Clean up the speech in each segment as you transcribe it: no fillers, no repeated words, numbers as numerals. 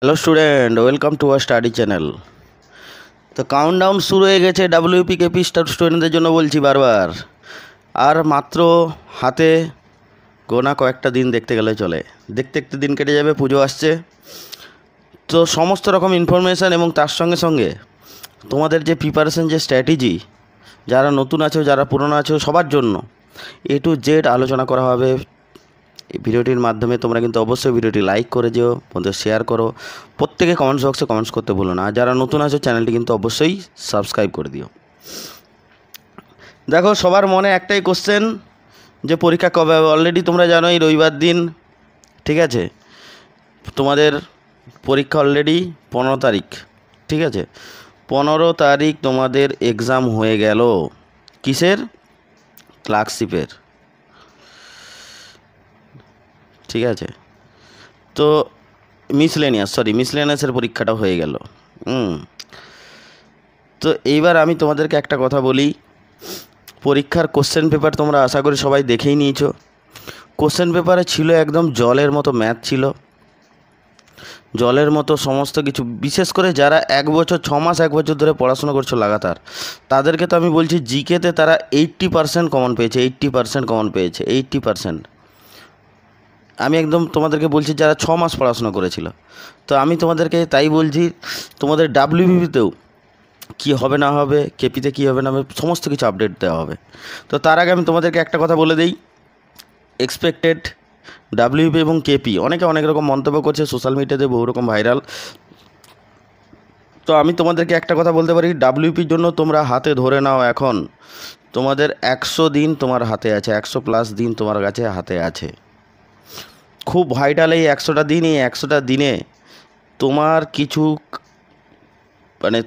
Hello student, welcome to our study channel. তো countdown শুরু হয়ে গেছে ডাব্লিউপি কেপি স্টুডেন্টদের জন্য, বলছি বারবার। আর মাত্র হাতে গোনা কয়েকটা দিন, দেখতে গেলে চলে। দেখতে দেখতে দিন কেটে যাবে, পুজো আসছে। তো সমস্ত রকম ইনফরমেশান এবং তার সঙ্গে সঙ্গে তোমাদের যে প্রিপারেশন, যে স্ট্র্যাটেজি, যারা নতুন আছো যারা পুরনো আছো সবার জন্য A to Z আলোচনা করা হবে এই ভিডিওটির মাধ্যমে। তোমরা কিন্তু অবশ্যই ভিডিওটি লাইক করে যেও, বন্ধুদের শেয়ার করো, প্রত্যেকে কমেন্টস বক্সে কমেন্টস করতে ভুলো না। আর যারা নতুন আছো চ্যানেলটি কিন্তু অবশ্যই সাবস্ক্রাইব করে দিও। দেখো, সবার মনে একটাই কোশ্চেন যে পরীক্ষা কবে হবে। অলরেডি তোমরা জানো এই রবিবার দিন, ঠিক আছে, তোমাদের পরীক্ষা অলরেডি 15 তারিখ, ঠিক আছে। 15 তারিখ তোমাদের এক্সাম হয়ে গেল। কিসের? ক্লার্কশিপের, ঠিক আছে। তো মিসলেনিয়াসের পরীক্ষাটা হয়ে গেল। তো এইবার আমি তোমাদেরকে একটা কথা বলি। পরীক্ষার কোশ্চেন পেপার তোমরা আশা করি সবাই দেখেই নিয়েছো। কোশ্চেন পেপারে ছিল একদম জলের মতো ম্যাথ ছিল, জলের মতো সমস্ত কিছু। বিশেষ করে যারা 1 বছর 6 মাস 1 বছর ধরে পড়াশোনা করছো লাগাতার, তাদেরকে তো আমি বলছি জিকেতে তারা 80% কমন পেয়েছে। 80% আমি একদম তোমাদেরকে বলছি যারা 6 মাস পড়াশোনা করেছিল। তো আমি তোমাদেরকে তাই বলছি, তোমাদের ডাব্লিউবিপিতেও কী হবে না হবে, কেপিতে কী হবে না হবে, সমস্ত কিছু আপডেট দেওয়া হবে। তো তার আগে আমি তোমাদেরকে একটা কথা বলে দিই। এক্সপেক্টেড ডাব্লিউপি এবং কেপি, অনেকে অনেক রকম মন্তব্য করছে সোশ্যাল মিডিয়াতে, বহু রকম ভাইরাল। তো আমি তোমাদেরকে একটা কথা বলতে পারি, ডাব্লিউপির জন্য তোমরা হাতে ধরে নাও, এখন তোমাদের 100 দিন তোমার হাতে আছে, 100+ দিন তোমার কাছে হাতে আছে। খুব ভাইটাল এই 100টা দিন। এই 100টা দিনে তোমার কিছু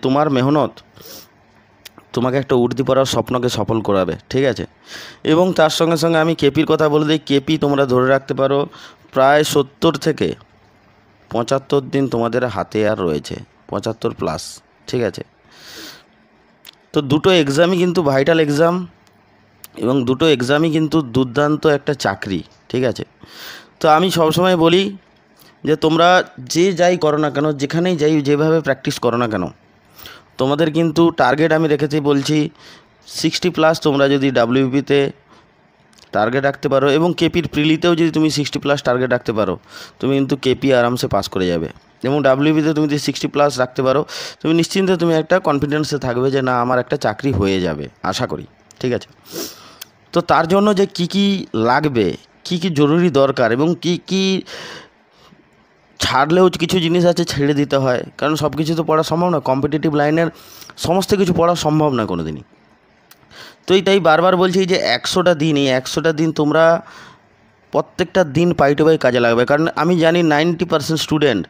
তোমার মেহনত তোমাকে একটা উর্দি পড়ার স্বপ্নকে সফল করাবে, ঠিক আছে। এবং তার সঙ্গে সঙ্গে আমি কেপির কথা বলে দিই। কেপি তোমরা ধরে রাখতে পারো প্রায় 70 থেকে 75 দিন তোমাদের হাতে আর রয়েছে, 75+, ঠিক আছে। তো দুটো এক্সামই কিন্তু ভাইটাল এক্সাম, এবং দুটো এক্সামই কিন্তু দুর্দান্ত একটা চাকরি, ঠিক আছে। তো আমি সবসময় বলি যে তোমরা যে যাই করো না কেন, যেখানেই যাই, যেভাবে প্র্যাকটিস করো না কেন, তোমাদের কিন্তু টার্গেট আমি রেখেছি, বলছি 60+। তোমরা যদি ডাব্লিউপিতে টার্গেট রাখতে পারো এবং কেপির প্রিলিতেও যদি তুমি 60+ টার্গেট রাখতে পারো, তুমি কিন্তু কেপি আরামসে পাস করে যাবে। এবং ডাব্লিউপিতে তুমি যদি 60+ রাখতে পারো, তুমি নিশ্চিন্তে তুমি একটা কনফিডেন্সে থাকবে যে না, আমার একটা চাকরি হয়ে যাবে, আশা করি, ঠিক আছে। তো তার জন্য যে কি কি লাগবে, কি কি জরুরি দরকার, এবং কি কি ছাড়লেও কিছু জিনিস আছে ছেড়ে দিতে হয়, কারণ সব কিছু তো পড়া সম্ভব না। কম্পিটিটিভ লাইনের সমস্ত কিছু পড়া সম্ভব না কোনো দিনই। তো তাই বারবার বলছি যে 100টা দিন, এই 100টা দিন তোমরা প্রত্যেকটা দিন পাই টু পাই কাজে লাগবে। কারণ আমি জানি 90% স্টুডেন্ট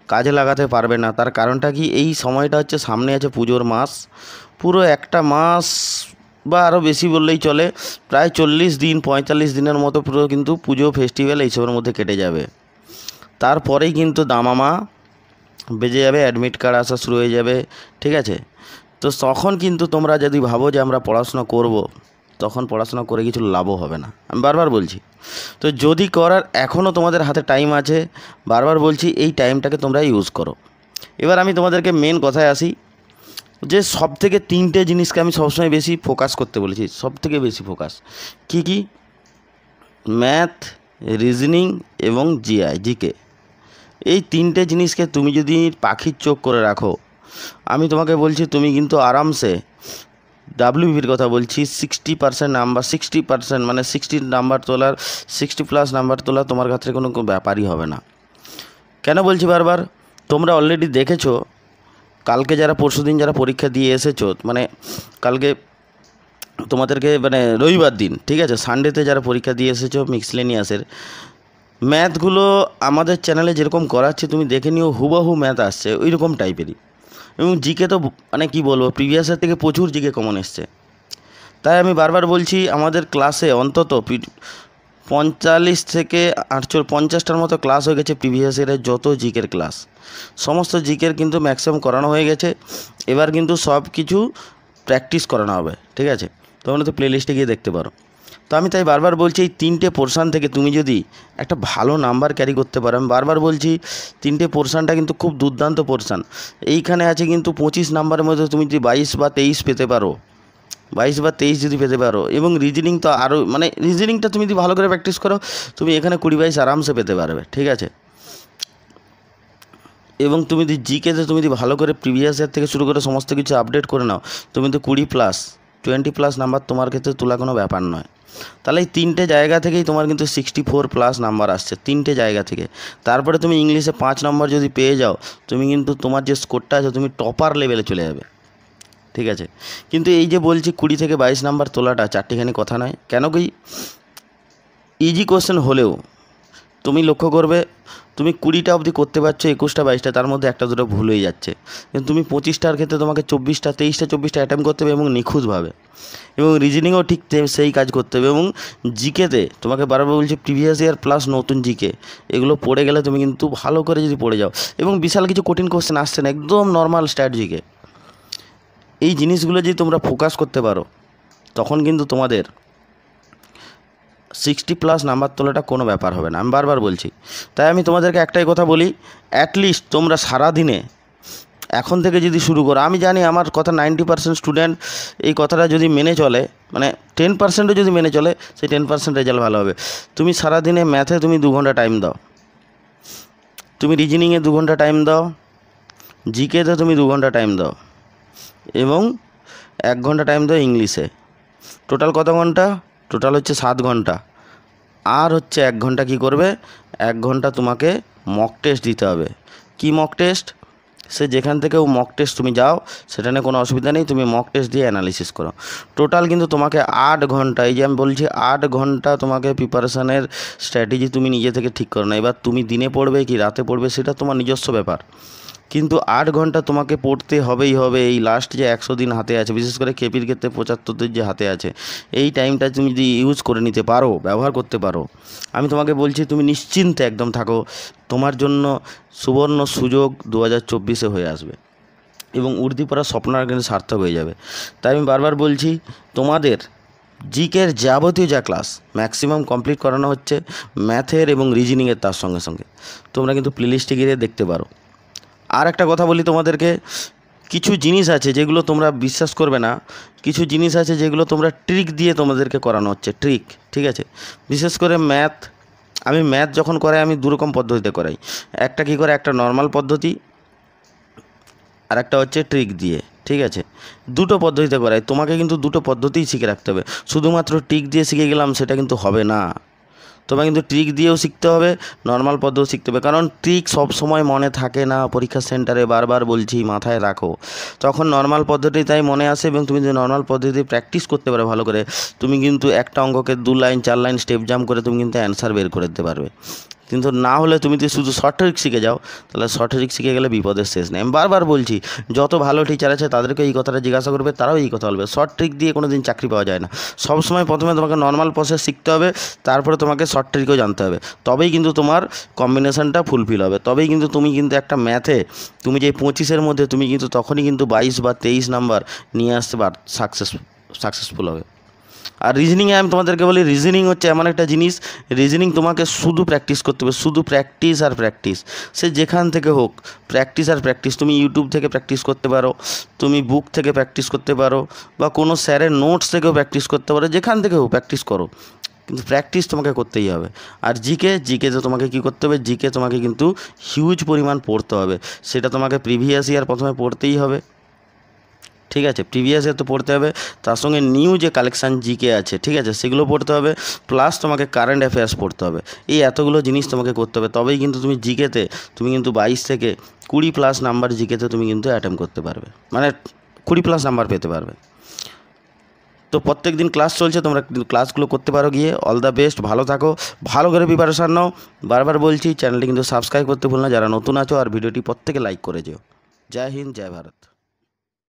কাজে লাগাতে পারবে না। তার কারণটা কি, এই সময়টা হচ্ছে সামনে আছে পুজোর মাস, পুরো একটা মাস বা আরও বেশি বললেই চলে, প্রায় 40 দিন 45 দিনের মতো পুরো কিন্তু পুজো ফেস্টিভ্যাল এইসবের মধ্যে কেটে যাবে। তারপরেই কিন্তু দামামা বেজে যাবে, অ্যাডমিট কার্ড আসা শুরু হয়ে যাবে, ঠিক আছে। তো তখন কিন্তু তোমরা যদি ভাবো যে আমরা পড়াশোনা করব, তখন পড়াশোনা করে কিছু লাভও হবে না, আমি বারবার বলছি। তো যদি করার এখনও তোমাদের হাতে টাইম আছে, বারবার বলছি এই টাইমটাকে তোমরা ইউজ করো। এবার আমি তোমাদেরকে মেন কথায় আসি, যে সবথেকে 3টে জিনিসকে আমি সবসময় বেশি ফোকাস করতে বলেছি, সবথেকে বেশি ফোকাস। কি কি? ম্যাথ, রিজনিং এবং জিকে। এই 3টে জিনিসকে তুমি যদি পাখির চোখ করে রাখো, আমি তোমাকে বলছি তুমি কিন্তু আরামসে ডাব্লিউবির কথা বলছি 60% নাম্বার, 60% মানে 60 নাম্বার তোলার, 60+ নাম্বার তোলা তোমার কাছে কোনো ব্যাপারই হবে না। কেন বলছি বারবার? তোমরা অলরেডি দেখেছো, কালকে যারা পরশুদিন যারা পরীক্ষা দিয়ে এসেছো, মানে কালকে তোমাদেরকে রবিবার দিন, ঠিক আছে, সানডেতে যারা পরীক্ষা দিয়ে এসেছো মিসলেনিয়াসের ম্যাথগুলো আমাদের চ্যানেলে যেরকম করাচ্ছে তুমি দেখে নিও, হুবহু ম্যাথ আসছে ওই রকম টাইপেরই। এবং জিকে তো কি বলবো, প্রিভিয়াসের থেকে প্রচুর জিকে কমন এসছে। তাই আমি বারবার বলছি আমাদের ক্লাসে অন্তত 45 থেকে 50টার মতো ক্লাস হয়ে গেছে। প্রিভিয়াস ইয়ারের যত জিকের ক্লাস, সমস্ত জিকের কিন্তু ম্যাক্সিমাম করানো হয়ে গেছে। এবার কিন্তু সব কিছু প্র্যাকটিস করানো হবে, ঠিক আছে। তোমরা তো প্লেলিস্টে গিয়ে দেখতে পারো। তো আমি তাই বারবার বলছি এই 3টে পোর্শান থেকে তুমি যদি একটা ভালো নাম্বার ক্যারি করতে পারো, আমি বারবার বলছি 3টে পোর্শানটা কিন্তু খুব দুর্দান্ত পোর্শান। এইখানে আছে কিন্তু 25 নাম্বারের মধ্যে তুমি যদি 22 বা 23 পেতে পারো, 22 বা 23 যদি পেতে পারো, এবং রিজনিং তো আরও, মানে রিজনিংটা তুমি যদি ভালো করে প্র্যাকটিস করো তুমি এখানে 20-22 আরামসে পেতে পারবে, ঠিক আছে। এবং তুমি যদি জিকেতে তুমি যদি ভালো করে প্রিভিয়াস ইয়ার থেকে শুরু করে সমস্ত কিছু আপডেট করে নাও, তুমি তো 20+ নাম্বার তোমার ক্ষেত্রে তোলা কোনো ব্যাপার নয়। তাহলে এই 3টে জায়গা থেকেই তোমার কিন্তু 64+ নাম্বার আসছে, 3টে জায়গা থেকে। তারপরে তুমি ইংলিশে 5 নম্বর যদি পেয়ে যাও, তুমি কিন্তু তোমার যে স্কোরটা আছে তুমি টপার লেভেলে চলে যাবে, ঠিক আছে। কিন্তু এই যে বলছি 20 থেকে 22 নাম্বার তোলাটা চারটিখানি কথা নয়, কেন কি ইজি কোশ্চেন হলেও তুমি লক্ষ্য করবে তুমি 20টা অবধি করতে পারছো, 21টা 22টা, তার মধ্যে একটা দুটো ভুল হয়ে যাচ্ছে। কিন্তু তুমি 25টার ক্ষেত্রে তোমাকে 23টা 24টা অ্যাটেম্প করতে হবে এবং নিখুঁতভাবে, এবং রিজনিংও ঠিক সেই কাজ করতে হবে। এবং জিকেতে তোমাকে বারবার বলছি প্রিভিয়াস ইয়ার প্লাস নতুন জিকে এগুলো পড়ে গেলে তুমি কিন্তু ভালো করে যদি পড়ে যাও, এবং বিশাল কিছু কঠিন কোশ্চেন আসছে না, একদম নর্মাল স্ট্র্যাটেজিকে, এই জিনিসগুলো যদি তোমরা ফোকাস করতে পারো তখন কিন্তু তোমাদের 60+ নাম্বার তোলাটা কোনো ব্যাপার হবে না, আমি বারবার বলছি। তাই আমি তোমাদেরকে একটাই কথা বলি, অ্যাটলিস্ট তোমরা সারাদিনে এখন থেকে যদি শুরু করো, আমি জানি আমার কথা 90% স্টুডেন্ট এই কথাটা যদি মেনে চলে, মানে 10%ও যদি মেনে চলে, সেই 10% রেজাল্ট ভালো হবে। তুমি সারাদিনে ম্যাথে তুমি 2 ঘন্টা টাইম দাও, তুমি রিজনিংয়ে 2 ঘন্টা টাইম দাও, জিকেতে তুমি 2 ঘন্টা টাইম দাও, এবং 1 ঘন্টা টাইম দাও ইংলিশে। টোটাল কত ঘন্টা? টোটাল হচ্ছে 7 ঘন্টা। আর হচ্ছে 1 ঘন্টা কী করবে? 1 ঘন্টা তোমাকে মক টেস্ট দিতে হবে। কি মক টেস্ট? সে যেখান থেকেও মক টেস্ট তুমি যাও, সেটা নিয়ে কোনো অসুবিধা নেই, তুমি মক টেস্ট দিয়ে অ্যানালিসিস করো। টোটাল কিন্তু তোমাকে 8 ঘন্টা, এই যে আমি বলছি 8 ঘন্টা তোমাকে প্রিপারেশানের স্ট্র্যাটেজি তুমি নিজে থেকে ঠিক করো না। এবার তুমি দিনে পড়বে কি রাতে পড়বে সেটা তোমার নিজস্ব ব্যাপার, কিন্তু 8 ঘন্টা তোমাকে পড়তে হবেই হবে। এই লাস্ট যে 100 দিন হাতে আছে, বিশেষ করে কেপির ক্ষেত্রে 75 দিন যে হাতে আছে, এই টাইমটা তুমি যদি ইউজ করে নিতে পারো, ব্যবহার করতে পারো, আমি তোমাকে বলছি তুমি নিশ্চিন্তে একদম থাকো, তোমার জন্য সুবর্ণ সুযোগ 2024-এ হয়ে আসবে, এবং উর্দি পড়ার স্বপ্নটা কিন্তু সার্থক হয়ে যাবে। তাই আমি বারবার বলছি তোমাদের জিকের যাবতীয় যা ক্লাস ম্যাক্সিমাম কমপ্লিট করানো হচ্ছে, ম্যাথের এবং রিজনিংয়ের তার সঙ্গে সঙ্গে তোমরা কিন্তু প্লেলিস্টে গিয়ে দেখতে পারো। আর একটা কথা বলি তোমাদেরকে, কিছু জিনিস আছে যেগুলো তোমরা বিশ্বাস করবে না, কিছু জিনিস আছে যেগুলো তোমরা ট্রিক দিয়ে তোমাদেরকে করানো হচ্ছে, ট্রিক, ঠিক আছে। বিশেষ করে ম্যাথ, আমি ম্যাথ যখন করাই আমি 2 রকম পদ্ধতিতে করাই, একটা কী করে, একটা নর্মাল পদ্ধতি, আর একটা হচ্ছে ট্রিক দিয়ে, ঠিক আছে। 2টো পদ্ধতিতে করাই, তোমাকে কিন্তু 2টো পদ্ধতিই শিখে রাখতে হবে। শুধুমাত্র ট্রিক দিয়ে শিখে গেলাম সেটা কিন্তু হবে না, তোমাকে কিন্তু ট্রিক দিয়েও শিখতে হবে, নর্মাল পদ্ধতিও শিখতে হবে। কারণ ট্রিক সব সময় মনে থাকে না, পরীক্ষা সেন্টারে বারবার বলছি মাথায় রাখো, তখন নর্মাল পদ্ধতি তাই মনে আসে। এবং তুমি যদি নর্মাল পদ্ধতি প্র্যাকটিস করতে পারো ভালো করে, তুমি কিন্তু একটা অঙ্ককে 2 লাইন 4 লাইন স্টেপ জাম্প করে তুমি কিন্তু অ্যান্সার বের করে দিতে পারবে। কিন্তু না হলে তুমি যদি শুধু শর্ট ট্রিক শিখে যাও, তাহলে শর্ট ট্রিক শিখে গেলে বিপদের শেষ নেই। আমি বারবার বলছি, যত ভালো টিচার আছে তাদেরকে এই কথাটা জিজ্ঞাসা করবে, তারাও এই কথা বলবে, শর্ট ট্রিক দিয়ে কোনো দিন চাকরি পাওয়া যায় না। সবসময় প্রথমে তোমাকে নর্মাল প্রসেস শিখতে হবে, তারপরে তোমাকে শর্ট ট্রিকও জানতে হবে, তবেই কিন্তু তোমার কম্বিনেশনটা ফুলফিল হবে, তবেই কিন্তু তুমি কিন্তু একটা ম্যাথে তুমি যে 25-এর মধ্যে তুমি কিন্তু তখনই কিন্তু 22 বা 23 নাম্বার নিয়ে আসতে সাকসেসফুল হবে। আর রিজনিংয়ে আমি তোমাদেরকে বলি, রিজনিং হচ্ছে এমন একটা জিনিস, রিজনিং তোমাকে শুধু প্র্যাকটিস করতে হবে, শুধু প্র্যাকটিস আর প্র্যাকটিস, সে যেখান থেকে হোক প্র্যাকটিস আর প্র্যাকটিস। তুমি ইউটিউব থেকে প্র্যাকটিস করতে পারো, তুমি বুক থেকে প্র্যাকটিস করতে পারো, বা কোনো স্যারের নোটস থেকেও প্র্যাকটিস করতে পারো, যেখান থেকে হোক প্র্যাকটিস করো, কিন্তু প্র্যাকটিস তোমাকে করতেই হবে। আর জিকেতে তোমাকে কী করতে হবে, জিকে তোমাকে কিন্তু হিউজ পরিমাণ পড়তে হবে, সেটা তোমাকে প্রিভিয়াস ইয়ার প্রথমে পড়তেই হবে, ঠিক আছে। প্রিভিয়াস ইয়ার তো পড়তে হবে, তার সঙ্গে নিউ যে কালেকশান জিকে আছে, ঠিক আছে, সেগুলো পড়তে হবে, প্লাস তোমাকে কারেন্ট অ্যাফেয়ার্স পড়তে হবে। এই এতগুলো জিনিস তোমাকে করতে হবে, তবেই কিন্তু তুমি জিকেতে তুমি কিন্তু 22 থেকে 20+ নাম্বার জিকেতে তুমি কিন্তু অ্যাটেম্প করতে পারবে, মানে 20+ নাম্বার পেতে পারবে। তো প্রত্যেক দিন ক্লাস চলছে, তোমরা ক্লাসগুলো করতে পারো গিয়ে। অল দ্য বেস্ট, ভালো থাকো, ভালো করে প্রিপারেশান নাও। বারবার বলছি চ্যানেলটি কিন্তু সাবস্ক্রাইব করতে ভুল না যারা নতুন আছো, আর ভিডিওটি প্রত্যেকে লাইক করে যেও। জয় হিন্দ, জয় ভারত।